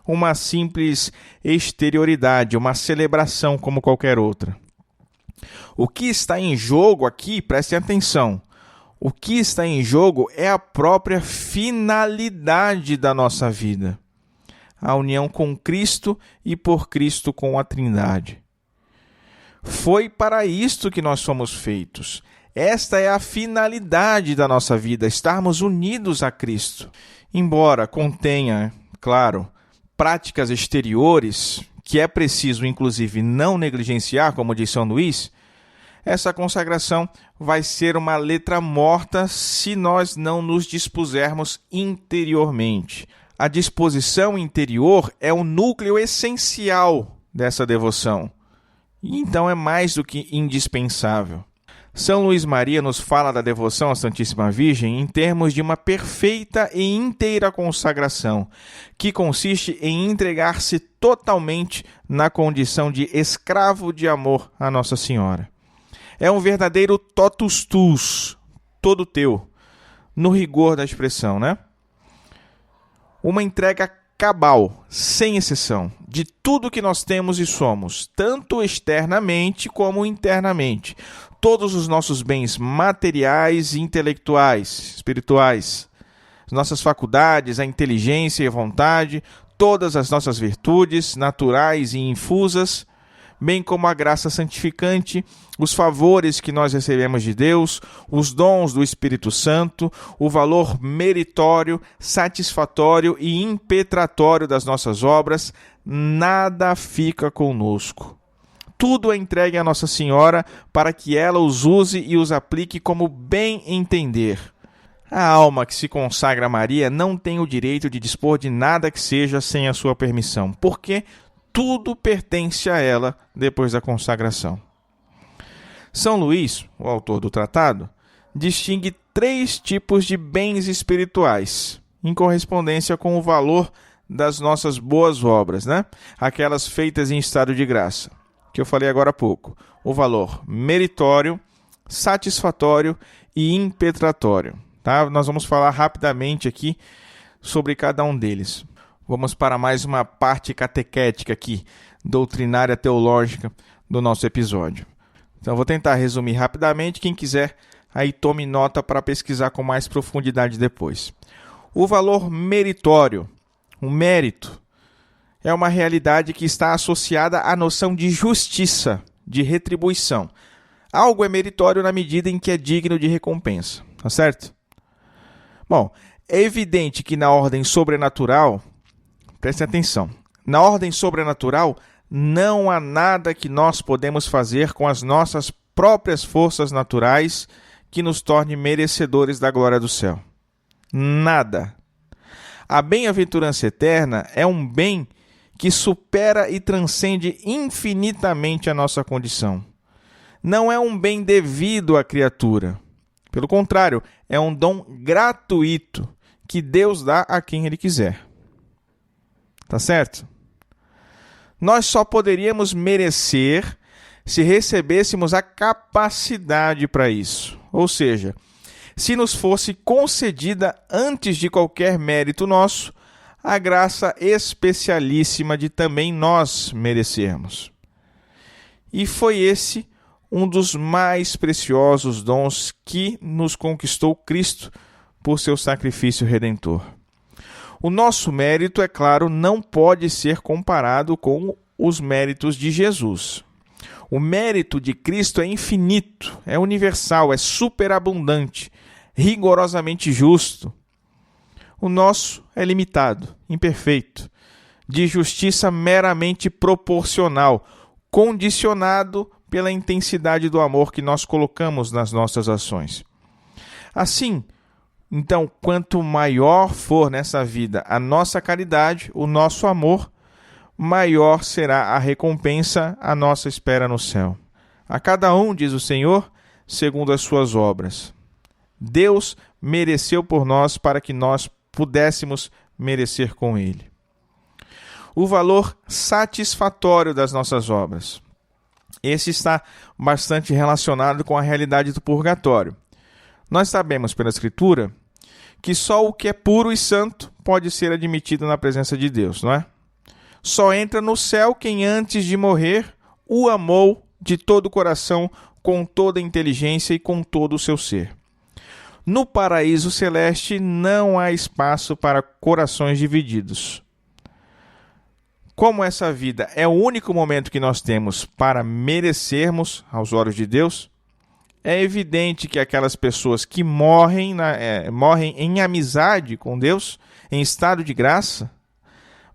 uma simples exterioridade, uma celebração como qualquer outra. O que está em jogo aqui, prestem atenção, o que está em jogo é a própria finalidade da nossa vida, a união com Cristo e por Cristo com a Trindade. Foi para isto que nós fomos feitos. Esta é a finalidade da nossa vida, estarmos unidos a Cristo. Embora contenha, claro, práticas exteriores, que é preciso, inclusive, não negligenciar, como diz São Luís, essa consagração vai ser uma letra morta se nós não nos dispusermos interiormente. A disposição interior é o núcleo essencial dessa devoção. E então é mais do que indispensável. São Luís Maria nos fala da devoção à Santíssima Virgem em termos de uma perfeita e inteira consagração, que consiste em entregar-se totalmente na condição de escravo de amor à Nossa Senhora. É um verdadeiro totus tuus, todo teu, no rigor da expressão, Uma entrega cabal, sem exceção, de tudo que nós temos e somos, tanto externamente como internamente. Todos os nossos bens materiais e intelectuais, espirituais, as nossas faculdades, a inteligência e a vontade, todas as nossas virtudes naturais e infusas, bem como a graça santificante, os favores que nós recebemos de Deus, os dons do Espírito Santo, o valor meritório, satisfatório e impetratório das nossas obras, nada fica conosco. Tudo é entregue a Nossa Senhora para que ela os use e os aplique como bem entender. A alma que se consagra a Maria não tem o direito de dispor de nada que seja sem a sua permissão, porque tudo pertence a ela depois da consagração. São Luís, o autor do tratado, distingue 3 tipos de bens espirituais, em correspondência com o valor das nossas boas obras, aquelas feitas em estado de graça. que eu falei agora há pouco. O valor meritório, satisfatório e impetratório. Tá? Nós vamos falar rapidamente aqui sobre cada um deles. Vamos para mais uma parte catequética aqui, doutrinária teológica do nosso episódio. Então, vou tentar resumir rapidamente. Quem quiser, aí tome nota para pesquisar com mais profundidade depois. O valor meritório, o mérito, é uma realidade que está associada à noção de justiça, de retribuição. Algo é meritório na medida em que é digno de recompensa, tá certo? Bom, é evidente que na ordem sobrenatural, preste atenção, na ordem sobrenatural não há nada que nós podemos fazer com as nossas próprias forças naturais que nos torne merecedores da glória do céu. Nada. A bem-aventurança eterna é um bem que supera e transcende infinitamente a nossa condição. Não é um bem devido à criatura. Pelo contrário, é um dom gratuito que Deus dá a quem Ele quiser. Tá certo? Nós só poderíamos merecer se recebêssemos a capacidade para isso. Ou seja, se nos fosse concedida antes de qualquer mérito nosso, a graça especialíssima de também nós merecermos. E foi esse um dos mais preciosos dons que nos conquistou Cristo por seu sacrifício redentor. O nosso mérito, é claro, não pode ser comparado com os méritos de Jesus. O mérito de Cristo é infinito, é universal, é superabundante, rigorosamente justo. O nosso é limitado, imperfeito, de justiça meramente proporcional, condicionado pela intensidade do amor que nós colocamos nas nossas ações. Assim, então, quanto maior for nessa vida a nossa caridade, o nosso amor, maior será a recompensa à nossa espera no céu. A cada um, diz o Senhor, segundo as suas obras. Deus mereceu por nós para que nós pudéssemos merecer com Ele. O valor satisfatório das nossas obras. Esse está bastante relacionado com a realidade do purgatório. Nós sabemos pela Escritura que só o que é puro e santo pode ser admitido na presença de Deus, não é? Só entra no céu quem antes de morrer o amou de todo o coração, com toda a inteligência e com todo o seu ser. No paraíso celeste não há espaço para corações divididos. Como essa vida é o único momento que nós temos para merecermos aos olhos de Deus, é evidente que aquelas pessoas que morrem em amizade com Deus, em estado de graça,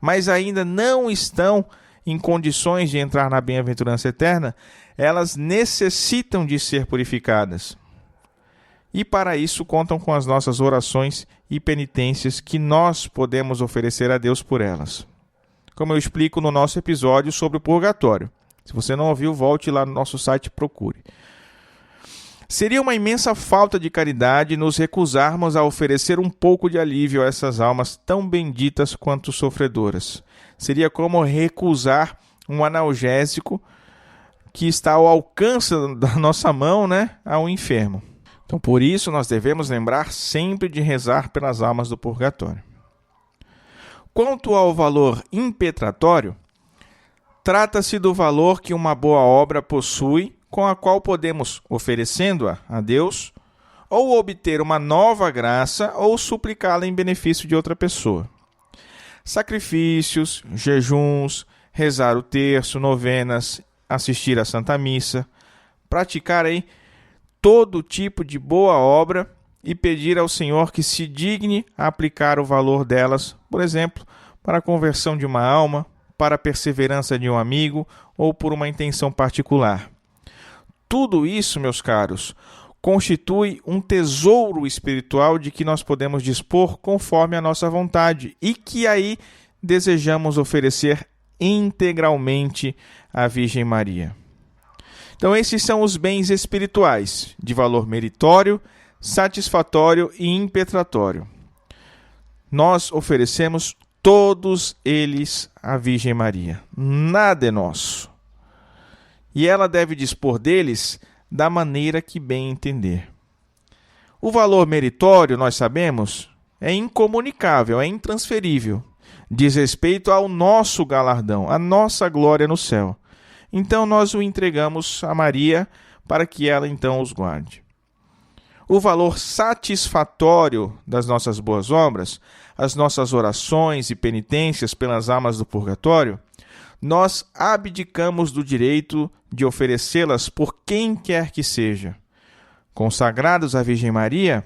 mas ainda não estão em condições de entrar na bem-aventurança eterna, elas necessitam de ser purificadas. E para isso contam com as nossas orações e penitências que nós podemos oferecer a Deus por elas. Como eu explico no nosso episódio sobre o purgatório. Se você não ouviu, volte lá no nosso site e procure. Seria uma imensa falta de caridade nos recusarmos a oferecer um pouco de alívio a essas almas tão benditas quanto sofredoras. Seria como recusar um analgésico que está ao alcance da nossa mão, ao enfermo. Então, por isso, nós devemos lembrar sempre de rezar pelas almas do purgatório. Quanto ao valor impetratório, trata-se do valor que uma boa obra possui, com a qual podemos, oferecendo-a a Deus, ou obter uma nova graça ou suplicá-la em benefício de outra pessoa. Sacrifícios, jejuns, rezar o terço, novenas, assistir à Santa Missa, praticar todo tipo de boa obra e pedir ao Senhor que se digne a aplicar o valor delas, por exemplo, para a conversão de uma alma, para a perseverança de um amigo ou por uma intenção particular. Tudo isso, meus caros, constitui um tesouro espiritual de que nós podemos dispor conforme a nossa vontade e que aí desejamos oferecer integralmente à Virgem Maria. Então, esses são os bens espirituais, de valor meritório, satisfatório e impetratório. Nós oferecemos todos eles à Virgem Maria. Nada é nosso. e ela deve dispor deles da maneira que bem entender. O valor meritório, nós sabemos, é incomunicável, é intransferível. Diz respeito ao nosso galardão, à nossa glória no céu. Então nós o entregamos a Maria para que ela então os guarde. O valor satisfatório das nossas boas obras, as nossas orações e penitências pelas almas do purgatório, nós abdicamos do direito de oferecê-las por quem quer que seja. Consagrados à Virgem Maria,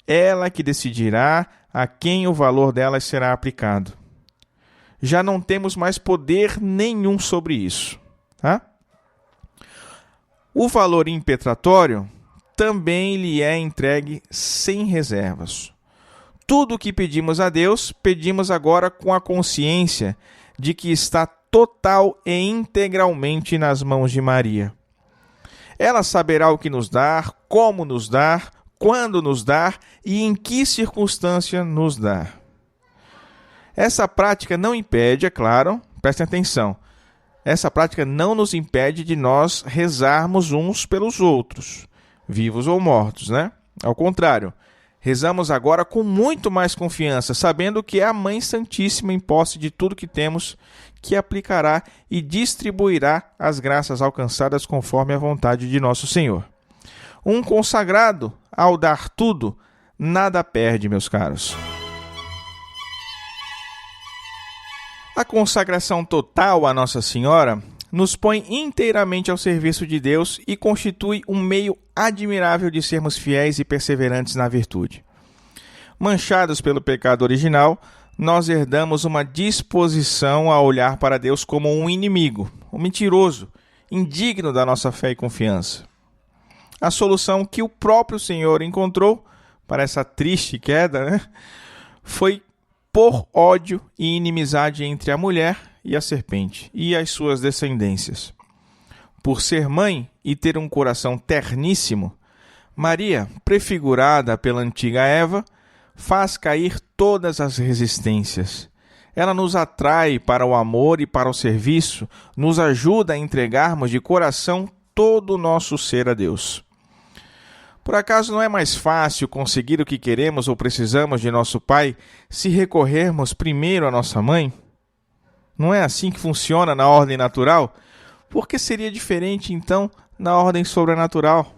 ela que decidirá a quem o valor delas será aplicado. Já não temos mais poder nenhum sobre isso. Tá? O valor impetratório também lhe é entregue sem reservas. Tudo o que pedimos a Deus, pedimos agora com a consciência de que está total e integralmente nas mãos de Maria. Ela saberá o que nos dar, como nos dar, quando nos dar e em que circunstância nos dar. Essa prática não impede, é claro, prestem atenção, essa prática não nos impede de nós rezarmos uns pelos outros, vivos ou mortos, né? Ao contrário, rezamos agora com muito mais confiança, sabendo que é a Mãe Santíssima em posse de tudo que temos, que aplicará e distribuirá as graças alcançadas conforme a vontade de nosso Senhor. Um consagrado, ao dar tudo, nada perde, meus caros. A consagração total à Nossa Senhora nos põe inteiramente ao serviço de Deus e constitui um meio admirável de sermos fiéis e perseverantes na virtude. Manchados pelo pecado original, nós herdamos uma disposição a olhar para Deus como um inimigo, um mentiroso, indigno da nossa fé e confiança. A solução que o próprio Senhor encontrou para essa triste queda, foi por ódio e inimizade entre a mulher e a serpente e as suas descendências. Por ser mãe e ter um coração terníssimo, Maria, prefigurada pela antiga Eva, faz cair todas as resistências. Ela nos atrai para o amor e para o serviço, nos ajuda a entregarmos de coração todo o nosso ser a Deus. Por acaso não é mais fácil conseguir o que queremos ou precisamos de nosso Pai se recorrermos primeiro à nossa mãe? Não é assim que funciona na ordem natural? Por que seria diferente, então, na ordem sobrenatural?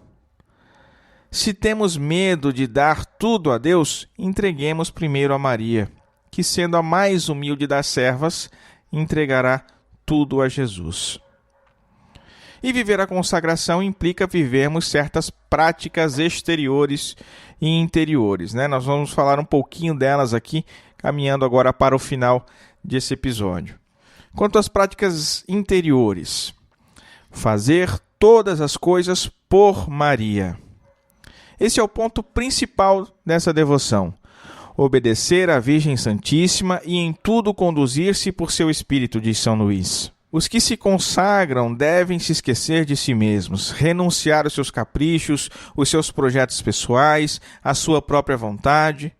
Se temos medo de dar tudo a Deus, entreguemos primeiro a Maria, que, sendo a mais humilde das servas, entregará tudo a Jesus. E viver a consagração implica vivermos certas práticas exteriores e interiores, né? Nós vamos falar um pouquinho delas aqui, caminhando agora para o final desse episódio. Quanto às práticas interiores, fazer todas as coisas por Maria. Esse é o ponto principal dessa devoção. Obedecer à Virgem Santíssima e em tudo conduzir-se por seu Espírito, diz São Luís. Os que se consagram devem se esquecer de si mesmos, renunciar aos seus caprichos, os seus projetos pessoais, a sua própria vontade.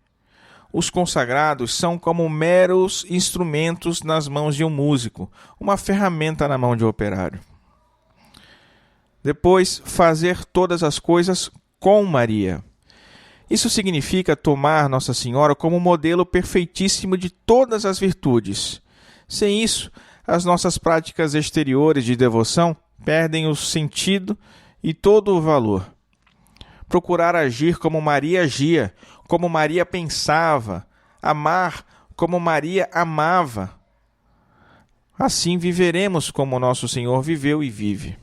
Os consagrados são como meros instrumentos nas mãos de um músico, uma ferramenta na mão de um operário. Depois, fazer todas as coisas com Maria. Isso significa tomar Nossa Senhora como modelo perfeitíssimo de todas as virtudes. Sem isso, as nossas práticas exteriores de devoção perdem o sentido e todo o valor. Procurar agir como Maria agia, como Maria pensava, amar como Maria amava. Assim viveremos como nosso Senhor viveu e vive.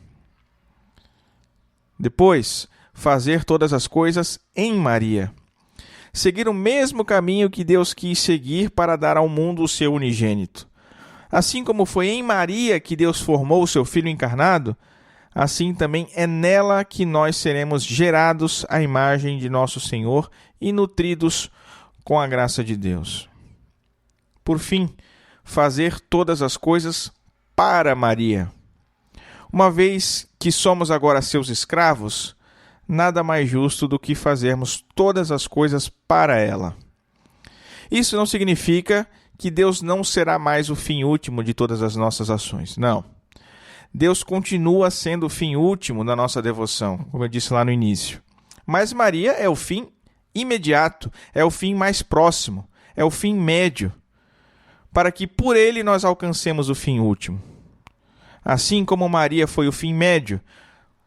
Depois, fazer todas as coisas em Maria. Seguir o mesmo caminho que Deus quis seguir para dar ao mundo o seu unigênito. Assim como foi em Maria que Deus formou o seu Filho encarnado, assim também é nela que nós seremos gerados à imagem de nosso Senhor e nutridos com a graça de Deus. Por fim, fazer todas as coisas para Maria. Uma vez que somos agora seus escravos, nada mais justo do que fazermos todas as coisas para ela. Isso não significa que Deus não será mais o fim último de todas as nossas ações. Não. Deus continua sendo o fim último da nossa devoção, como eu disse lá no início. Mas Maria é o fim imediato, é o fim mais próximo, é o fim médio, para que por ele nós alcancemos o fim último. Assim como Maria foi o fim médio,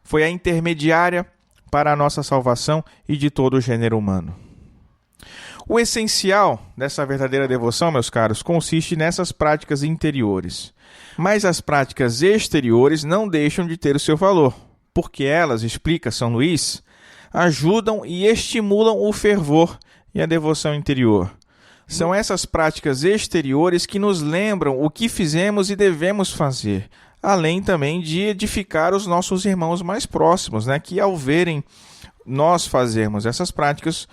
foi a intermediária para a nossa salvação e de todo o gênero humano. O essencial dessa verdadeira devoção, meus caros, consiste nessas práticas interiores. Mas as práticas exteriores não deixam de ter o seu valor, porque elas, explica São Luís, ajudam e estimulam o fervor e a devoção interior. São essas práticas exteriores que nos lembram o que fizemos e devemos fazer, além também de edificar os nossos irmãos mais próximos, que ao verem nós fazermos essas práticas,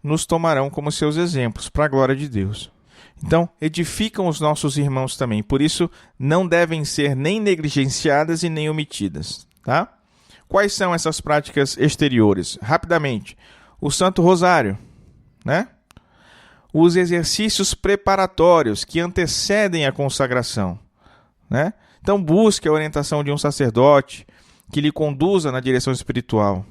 nos tomarão como seus exemplos, para a glória de Deus. Então, edificam os nossos irmãos também, por isso não devem ser nem negligenciadas e nem omitidas. Tá? Quais são essas práticas exteriores? Rapidamente, o Santo Rosário, os exercícios preparatórios que antecedem a consagração. Então, busque a orientação de um sacerdote que lhe conduza na direção espiritual.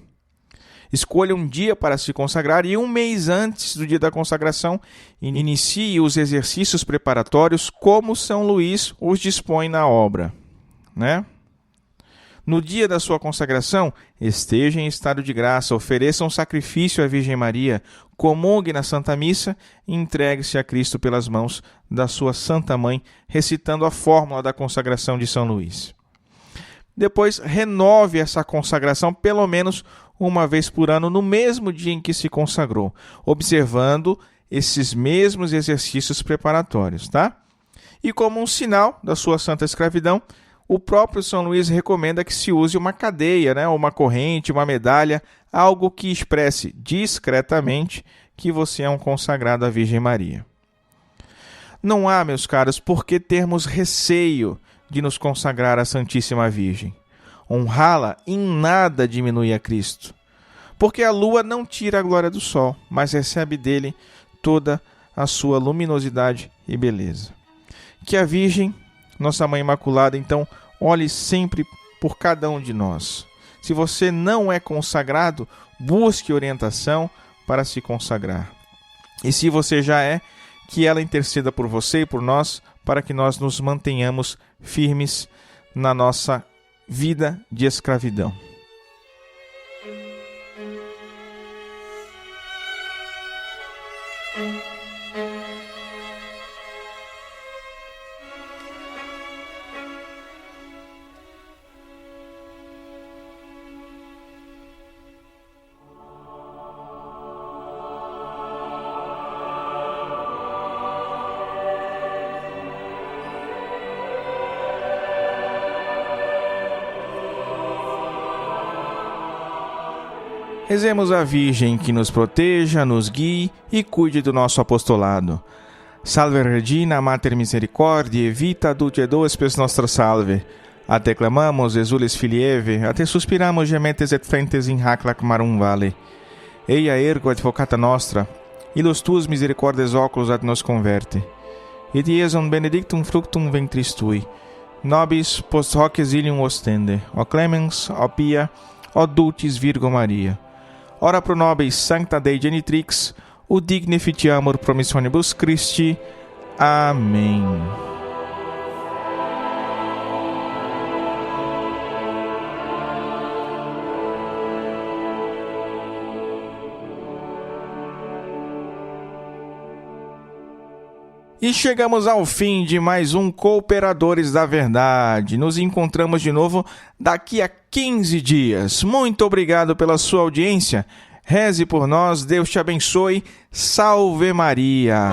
Escolha um dia para se consagrar e 1 mês antes do dia da consagração, inicie os exercícios preparatórios como São Luís os dispõe na obra. No dia da sua consagração, esteja em estado de graça, ofereça um sacrifício à Virgem Maria, comungue na Santa Missa e entregue-se a Cristo pelas mãos da sua Santa Mãe, recitando a fórmula da consagração de São Luís. Depois, renove essa consagração pelo menos uma vez por ano, no mesmo dia em que se consagrou, observando esses mesmos exercícios preparatórios. E como um sinal da sua santa escravidão, o próprio São Luís recomenda que se use uma cadeia, uma corrente, uma medalha, algo que expresse discretamente que você é um consagrado à Virgem Maria. Não há, meus caros, por que termos receio de nos consagrar à Santíssima Virgem. Honrá-la em nada diminui a Cristo, porque a lua não tira a glória do sol, mas recebe dele toda a sua luminosidade e beleza. Que a Virgem, nossa Mãe Imaculada, então, olhe sempre por cada um de nós. Se você não é consagrado, busque orientação para se consagrar. E se você já é, que ela interceda por você e por nós, para que nós nos mantenhamos firmes na nossa vida de escravidão. Rezemos a Virgem que nos proteja, nos guie e cuide do nosso apostolado. Salve Regina, Mater Misericordiae, vita dulcedo spes nostra salve. A te clamamos, exules filieve, a te suspiramos gementes et flentes in hac lacrimarum vale. Eia ergo advocata nostra, illos tuus misericordes oculos ad nos converte. Et iesum benedictum fructum ventris tui, nobis post hoc exilium ostende, o clemens, o pia, o dulcis Virgo Maria. Ora pro nobis sancta Dei genitrix, o dignificiamur promissionibus Christi. Amém. E chegamos ao fim de mais um Cooperadores da Verdade. Nos encontramos de novo daqui a 15 dias. Muito obrigado pela sua audiência. Reze por nós, Deus te abençoe. Salve Maria!